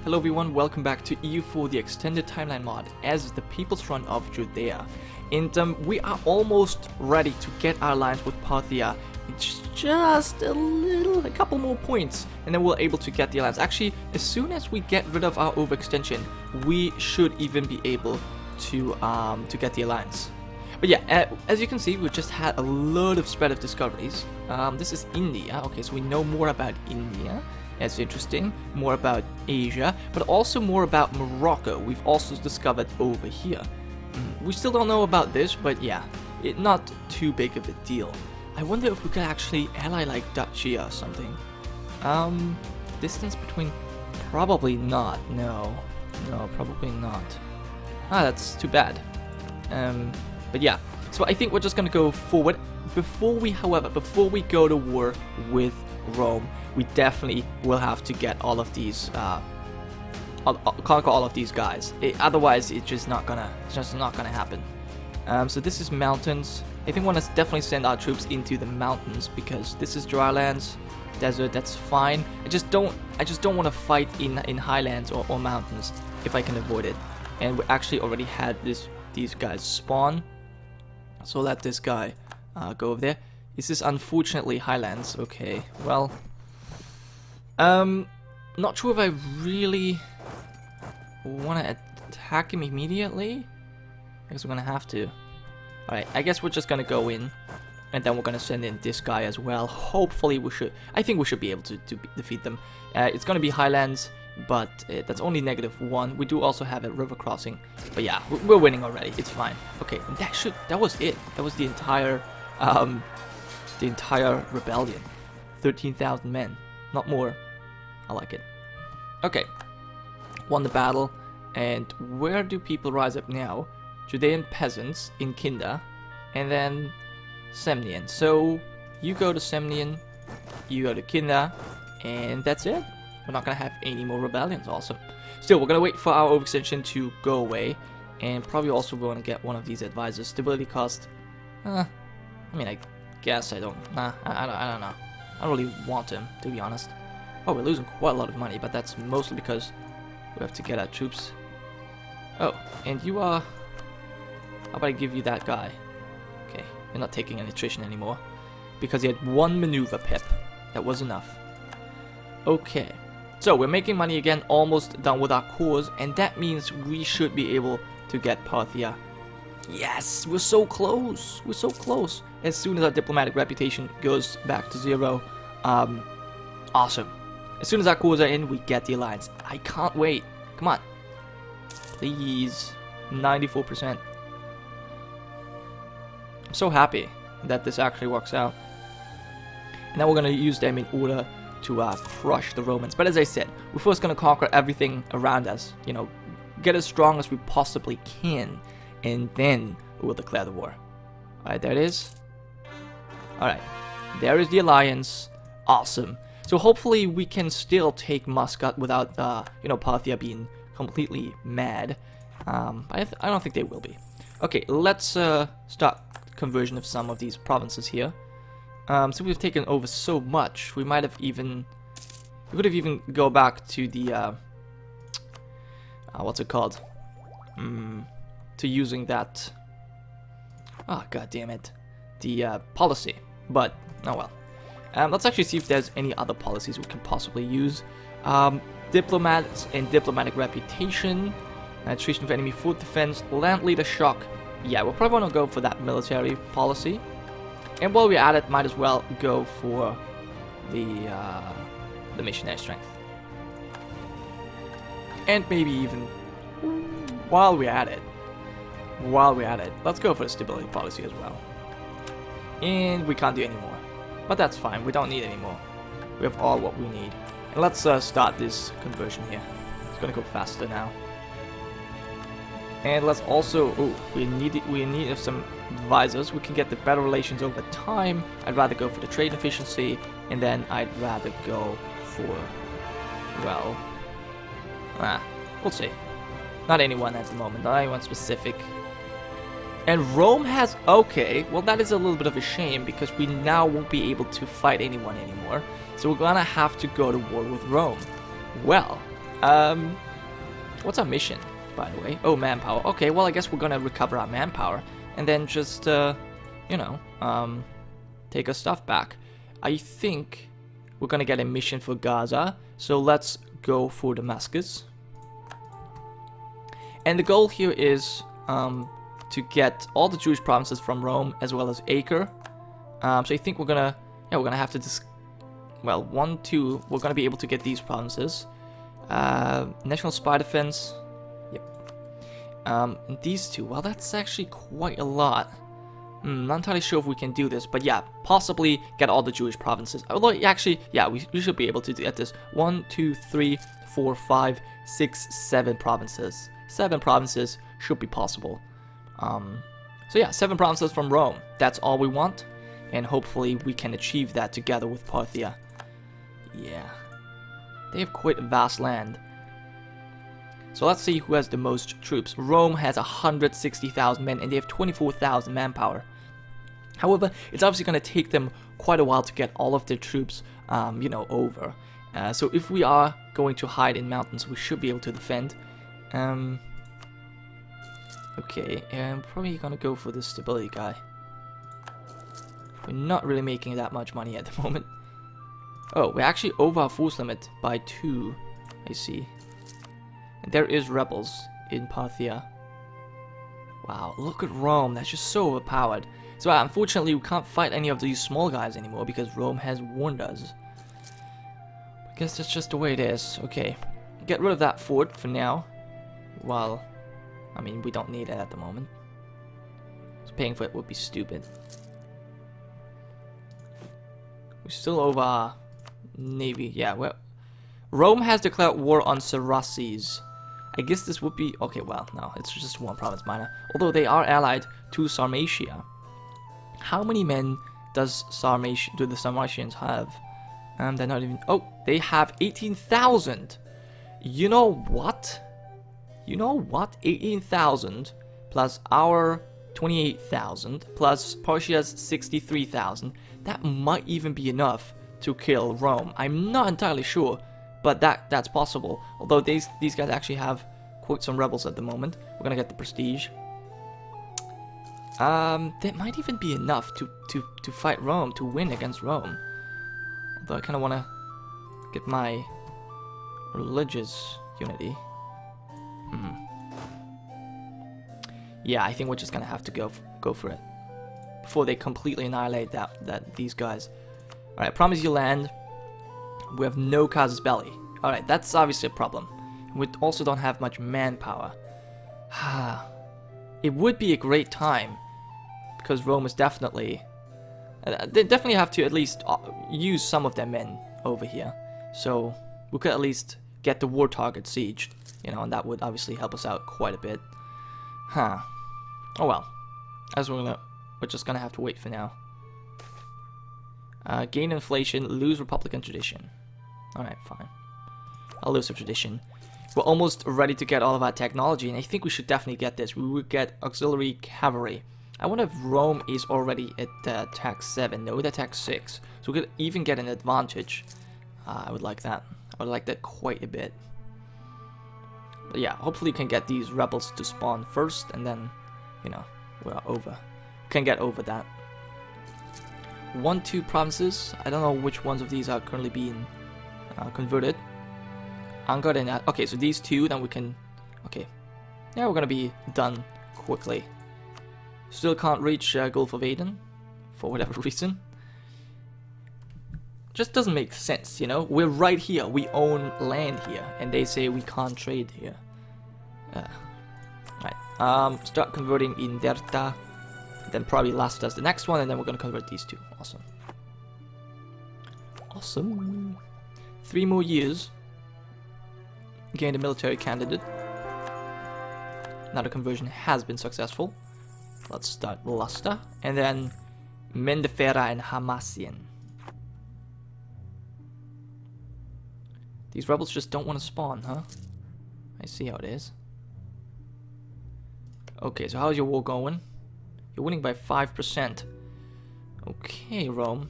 Hello everyone, welcome back to EU4, the extended timeline mod, as the People's Front of Judea. And we are almost ready to get our alliance with Parthia. It's just a couple more points, and then we're able to get the alliance. Actually, as soon as we get rid of our overextension, we should even be able to get the alliance. But yeah, as you can see, we just had a lot of spread of discoveries. This is India. Okay, so we know more about India. That's interesting. More about Asia, but also more about Morocco. We've also discovered over here. We still don't know about this, but yeah, not too big of a deal. I wonder if we could actually ally like Duchy or something. Distance between... Probably not. No, probably not. Ah, that's too bad. But yeah, so I think we're just gonna go forward. Before we go to war with Rome, we definitely will have to get all of these, conquer all of these guys. Otherwise, it's just not gonna happen. So this is mountains. I think we want to definitely send our troops into the mountains because this is dry lands, desert. That's fine. I just don't want to fight in highlands or mountains if I can avoid it. And we actually already had these guys spawn. So let this guy go over there. This is unfortunately highlands. Okay, well, not sure if I really want to attack him immediately. I guess we're gonna have to. Alright, I guess we're just gonna go in, and then we're gonna send in this guy as well. Hopefully I think we should be able to defeat them. It's gonna be highlands, but that's only -1. We do also have a river crossing, but yeah, we're winning already. It's fine. Okay, and that was it. That was the entire rebellion. 13,000 men, not more. I like it. Okay, won the battle. And where do people rise up now? Judean peasants in Kinda, and then Semnian. So you go to Semnian, you go to Kinda, and that's it. We're not gonna have any more rebellions. Awesome. Still, we're gonna wait for our overextension to go away, and probably also we're gonna get one of these advisors. Stability cost. I mean, I guess I don't. Nah, I don't know. I don't really want him, to be honest. Oh, we're losing quite a lot of money, but that's mostly because we have to get our troops. Oh, and you are... How about I give you that guy? Okay, you're not taking any attrition anymore. Because he had 1 maneuver pip. That was enough. Okay, so we're making money again, almost done with our cores, and that means we should be able to get Parthia. Yes, we're so close. We're so close. As soon as our diplomatic reputation goes back to 0, awesome. As soon as our cores are in, we get the alliance. I can't wait. Come on. Please. 94%. I'm so happy that this actually works out. And now we're going to use them in order to crush the Romans. But as I said, we're first going to conquer everything around us. You know, get as strong as we possibly can. And then we'll declare the war. Alright, there it is. Alright, there is the alliance. Awesome. So hopefully we can still take Muscat without, Parthia being completely mad. I don't think they will be. Okay, let's start conversion of some of these provinces here. So we've taken over so much, we might have even... We could have even go back to the... what's it called? To using that... Oh, god damn it. The policy. But, oh well. Let's actually see if there's any other policies we can possibly use. Diplomats and diplomatic reputation. Attrition of enemy food defense. Land leader shock. Yeah, we'll probably want to go for that military policy. And while we're at it, might as well go for the missionary strength. And maybe even while we're at it, let's go for the stability policy as well. And we can't do any more. But that's fine, we don't need any more. We have all what we need. And let's start this conversion here. It's gonna go faster now. And let's also... Oh, we need some advisors. We can get the better relations over time. I'd rather go for the trade efficiency. And then I'd rather go for... Well... we'll see. Not anyone at the moment, not anyone specific. And Rome has... Okay, well that is a little bit of a shame because we now won't be able to fight anyone anymore. So we're gonna have to go to war with Rome. Well, What's our mission, by the way? Oh, manpower. Okay, well, I guess we're gonna recover our manpower and then just, you know, take our stuff back. I think we're gonna get a mission for Gaza, so let's go for Damascus. And the goal here is to get all the Jewish provinces from Rome as well as Acre. So I think we're gonna have to well, 1, 2, we're gonna be able to get these provinces. National Spy Defense. Yep. And these two, well, that's actually quite a lot. Not entirely sure if we can do this, but yeah, possibly get all the Jewish provinces. Although, actually, yeah, we should be able to get this. 1, 2, 3, 4, 5, 6, 7 provinces. 7 provinces should be possible. So yeah, 7 provinces from Rome. That's all we want, and hopefully we can achieve that together with Parthia. Yeah, they have quite a vast land. So let's see who has the most troops. Rome has 160,000 men, and they have 24,000 manpower. However, it's obviously going to take them quite a while to get all of their troops, you know, over. So if we are going to hide in mountains, we should be able to defend. Okay, I'm probably gonna go for this stability guy. We're not really making that much money at the moment. Oh, we're actually over our force limit by 2. I see. And there is rebels in Parthia. Wow, look at Rome. That's just so overpowered. So unfortunately, we can't fight any of these small guys anymore because Rome has warned us. I guess that's just the way it is. Okay, get rid of that fort for now. Well, I mean, we don't need it at the moment. So paying for it would be stupid. We're still over our navy. Yeah, well, Rome has declared war on Saracens. I guess this would be... Okay, well, no, it's just one province minor. Although they are allied to Sarmatia. How many men do the Sarmatians have? They're not even... Oh, they have 18,000! You know what? You know what? 18,000 plus our 28,000 plus Persia's 63,000. That might even be enough to kill Rome. I'm not entirely sure, but that's possible. Although these guys actually have quite some rebels at the moment. We're gonna get the prestige. That might even be enough to fight Rome, to win against Rome. Although I kind of want to get my religious unity. Yeah, I think we're just gonna have to go for it before they completely annihilate these guys. All right, promise you land. We have no casus belli. All right, that's obviously a problem. We also don't have much manpower. It would be a great time because Rome is definitely. They definitely have to at least use some of their men over here, so we could at least get the war target sieged, you know, and that would obviously help us out quite a bit. Oh well. As we're just gonna have to wait for now. Gain inflation, lose Republican tradition. Alright, fine. I'll lose the tradition. We're almost ready to get all of our technology, and I think we should definitely get this. We would get auxiliary cavalry. I wonder if Rome is already at attack 7. No, they're attack 6. So we could even get an advantage. I would like that. I would like that quite a bit. But yeah, hopefully we can get these rebels to spawn first, and then, you know, we're over. We can get over that. 1, 2 provinces. I don't know which ones of these are currently being converted. Angad and okay, so these 2, then we can. Okay, yeah, we're gonna be done quickly. Still can't reach Gulf of Aden for whatever reason. Just doesn't make sense, you know. We're right here. We own land here, and they say we can't trade here. Right. Start converting Inderta. Then probably last does the next one, and then we're gonna convert these 2. Awesome. Awesome. 3 more years. Gain a military candidate. Now the conversion has been successful. Let's start Lusta, and then Mendefera and Hamasian. These rebels just don't want to spawn, huh? I see how it is. Okay, so how's your war going? You're winning by 5%. Okay, Rome.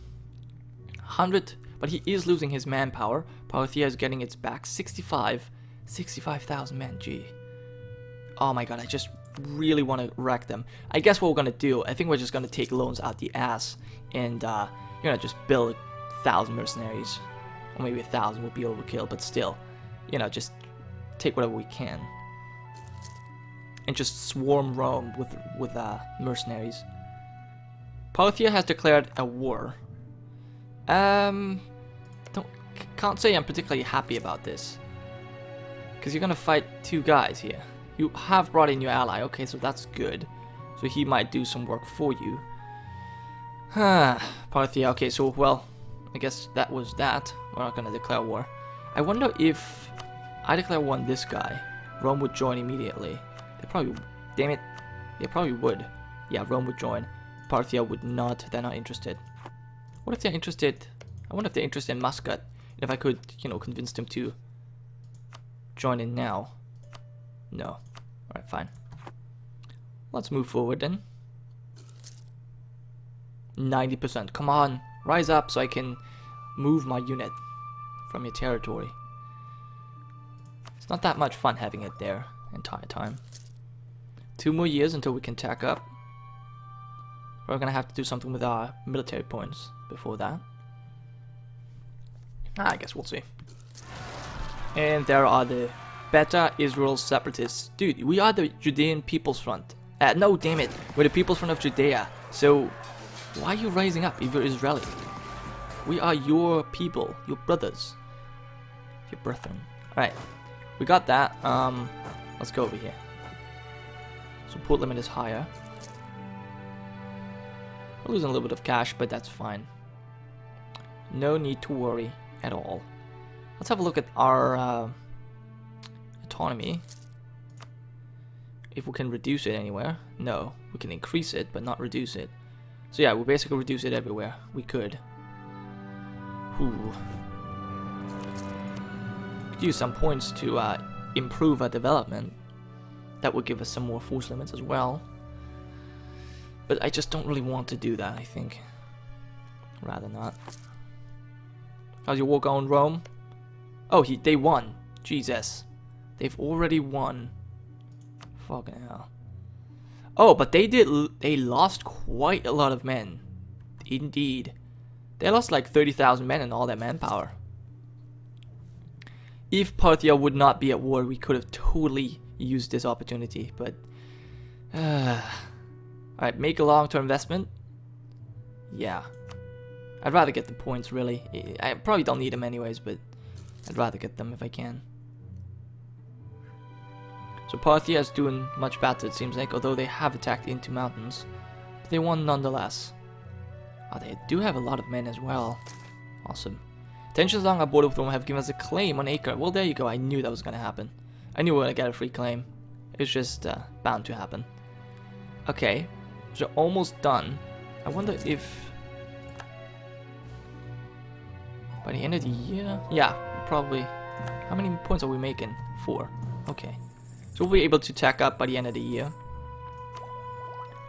100, but he is losing his manpower. Parthia is getting its back. 65, 65,000 men, gee. Oh my god, I just really want to wreck them. I guess what we're gonna do, I think we're just gonna take loans out the ass and, you know, just build 1,000 mercenaries. Or maybe 1,000 would be overkill, but still, you know, just take whatever we can. And just swarm Rome with mercenaries. Parthia has declared a war. Can't say I'm particularly happy about this. Because you're gonna fight two guys here. You have brought in your ally, okay, so that's good. So he might do some work for you. Parthia, okay, so, well, I guess that was that. We're not gonna declare war. I wonder if I declare war on this guy, Rome would join immediately. They probably, damn it, they probably would. Yeah, Rome would join. Parthia would not, they're not interested. What if they're interested, I wonder if they're interested in Muscat. If I could, you know, convince them to join in now. No. Alright, fine. Let's move forward then. 90%. Come on. Rise up so I can move my unit from your territory. It's not that much fun having it there entire time. 2 more years until we can tack up. We're gonna have to do something with our military points before that. I guess we'll see. And there are the Beta Israel separatists. Dude, we are the Judean People's Front. No, damn it. We're the People's Front of Judea. So, why are you rising up if you're Israeli? We are your people, your brothers. Your brethren. Alright. We got that. Let's go over here. Support limit is higher. We're losing a little bit of cash, but that's fine. No need to worry at all. Let's have a look at our autonomy. If we can reduce it anywhere. No, we can increase it, but not reduce it. So yeah, we basically reduce it everywhere we could. Ooh. Could use some points to improve our development. That would give us some more force limits as well. But I just don't really want to do that, I think. Rather not. How's your war going, Rome? Oh, they won. Jesus. They've already won. Fucking hell. Oh, but they lost quite a lot of men. Indeed. They lost like 30,000 men and all their manpower. If Parthia would not be at war, we could have totally used this opportunity, but... Alright, make a long-term investment. Yeah. I'd rather get the points, really. I probably don't need them anyways, but I'd rather get them if I can. So Parthia is doing much better, it seems like, although they have attacked into mountains. But they won nonetheless. Oh, they do have a lot of men as well. Awesome. Tensions along our border with Rome have given us a claim on Acre. Well, there you go. I knew that was going to happen. I knew we were going to get a free claim. It's just bound to happen. Okay. So almost done. I wonder if... by the end of the year? Yeah, probably. How many points are we making? 4. Okay. So we'll be able to tack up by the end of the year.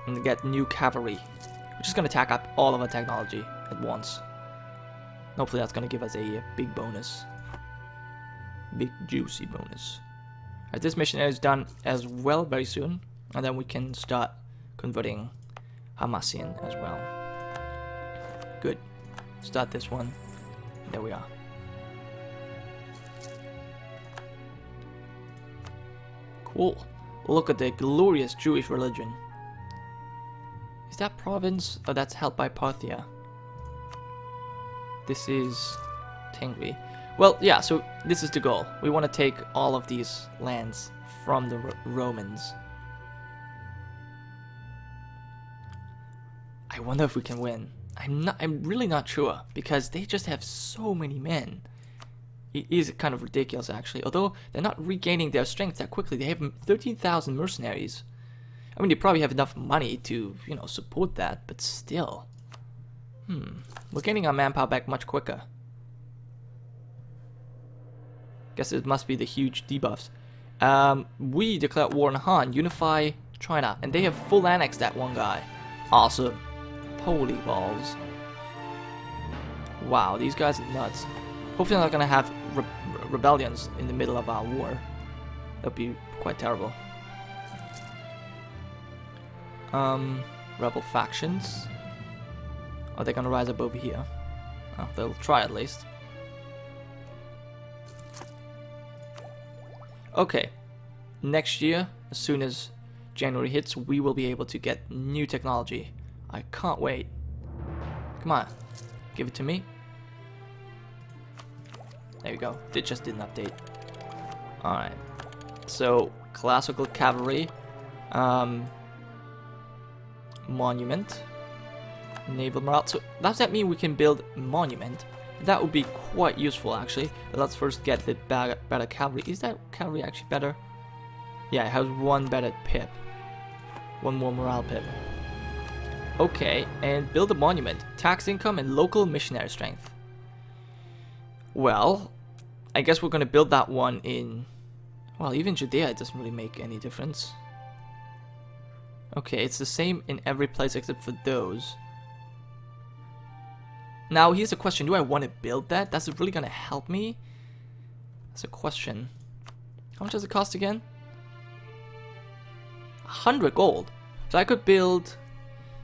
And get new cavalry. We're just going to tack up all of our technology at once. Hopefully that's going to give us a big bonus. Big juicy bonus. Alright, this mission is done as well very soon. And then we can start converting Hamasien as well. Good. Start this one. There we are. Cool. Look at the glorious Jewish religion. Is that province? Oh, that's held by Parthia. This is Tengri. Well, yeah, so this is the goal. We want to take all of these lands from the Romans. I wonder if we can win. I'm really not sure, because they just have so many men. It is kind of ridiculous, actually. Although they're not regaining their strength that quickly. They have 13,000 mercenaries. I mean, they probably have enough money to, you know, support that, but still. We're getting our manpower back much quicker. Guess it must be the huge debuffs. We declare war on Han, unify China, and they have full annexed that one guy. Awesome. Holy balls. Wow, these guys are nuts. Hopefully they're not gonna have rebellions in the middle of our war. That'd be quite terrible. Rebel factions. Are they gonna rise up over here? Oh, they'll try at least. Okay. Next year, as soon as January hits, we will be able to get new technology. I can't wait. Come on. Give it to me. There we go. It just didn't update. Alright. So, classical cavalry. Monument. Naval morale. So, does that mean we can build monument? That would be quite useful, actually. But let's first get the better cavalry. Is that cavalry actually better? Yeah, it has one better pip. One more morale pip. Okay, and build a monument. Tax income and local missionary strength. Well, I guess we're going to build that one in... Well, even Judea, it doesn't really make any difference. Okay, it's the same in every place except for those. Now, here's the question. Do I want to build that? That's really going to help me? That's a question. How much does it cost again? 100 gold. So I could build...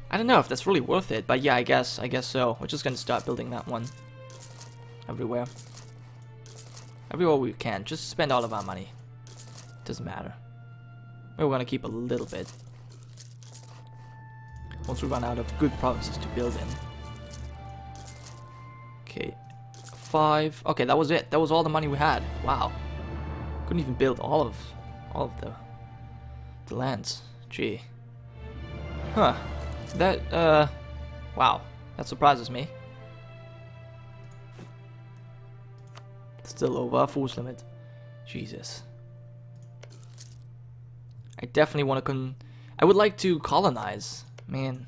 I don't know if that's really worth it, but yeah, I guess so. We're just going to start building that one. Everywhere. Everywhere we can. Just spend all of our money. Doesn't matter. Maybe we're going to keep a little bit. Once we run out of good provinces to build in. Okay. 5. Okay, that was it. That was all the money we had. Wow. Couldn't even build all of the lands. Gee. Huh. That, wow. That surprises me. Still over our force limit. Jesus. I definitely want to I would like to colonize. Man.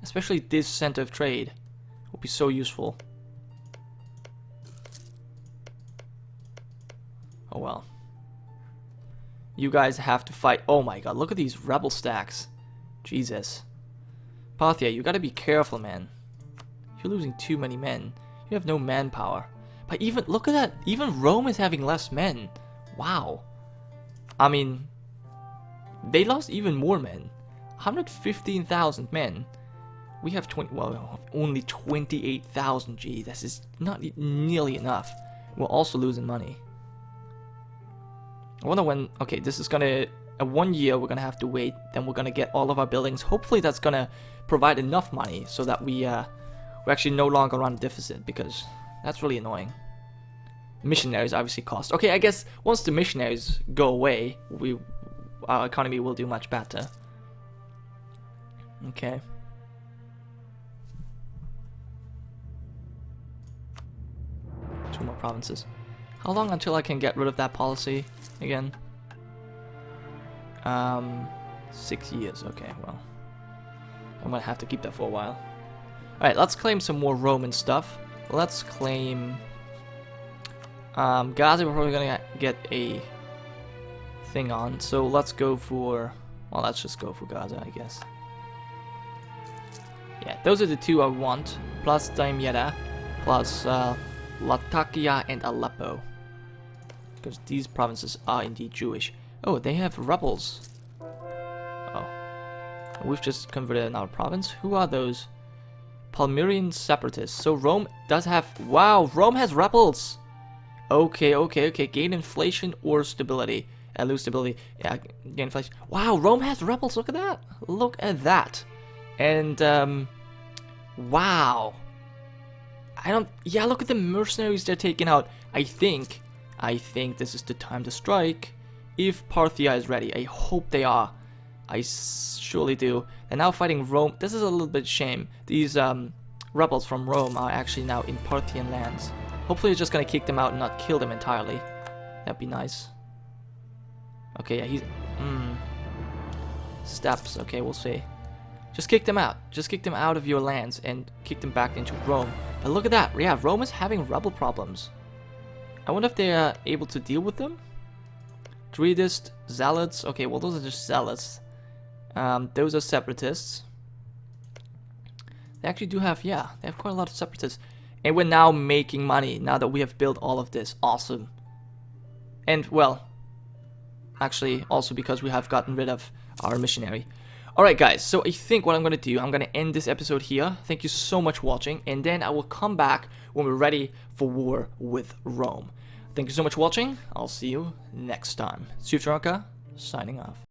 Especially this center of trade. Would be so useful. Oh well. You guys have to fight. Oh my god, look at these rebel stacks. Jesus. Parthia, you gotta be careful, man. You're losing too many men. You have no manpower. But even, look at that. Even Rome is having less men. Wow. I mean, they lost even more men. 115,000 men. We have only 28,000. Gee, this is not nearly enough. We're also losing money. I wonder when... Okay, this is gonna... 1 year we're gonna have to wait. Then we're gonna get all of our buildings. Hopefully that's gonna provide enough money so that we actually no longer run a deficit, because that's really annoying. Missionaries obviously cost. Okay, I guess once the missionaries go away, our economy will do much better. Okay. Two more provinces. How long until I can get rid of that policy again? 6 years. Okay, well, I'm gonna have to keep that for a while. Alright, let's claim some more Roman stuff. Let's claim Gaza. We're probably gonna get a thing on, so let's go for... Well, let's just go for Gaza, I guess. Yeah, those are the two I want. Plus Damietta, plus Latakia and Aleppo. Because these provinces are indeed Jewish. Oh, they have rebels. Oh. We've just converted our province. Who are those? Palmyrian separatists. So Rome does have... Wow, Rome has rebels! Okay. Gain inflation or stability. Lose stability. Yeah, gain inflation. Wow, Rome has rebels. Look at that. Look at that. And, wow. Yeah, look at the mercenaries they're taking out. I think this is the time to strike. If Parthia is ready. I hope they are. I surely do. They're now fighting Rome. This is a little bit shame. These rebels from Rome are actually now in Parthian lands. Hopefully it's just gonna kick them out and not kill them entirely. That'd be nice. Okay, yeah, he's... Steps. Okay, we'll see. Just kick them out. Just kick them out of your lands and kick them back into Rome. But look at that. Yeah, Rome is having rebel problems. I wonder if they're able to deal with them. Druidist, zealots. Okay, well, those are just zealots. Those are separatists. They actually do have, yeah, they have quite a lot of separatists. And we're now making money now that we have built all of this. Awesome. And, well, Actually, also because we have gotten rid of our missionary. Alright guys, so I think what I'm going to do, I'm going to end this episode here. Thank you so much for watching, and then I will come back when we're ready for war with Rome. Thank you so much for watching. I'll see you next time. Gironca, signing off.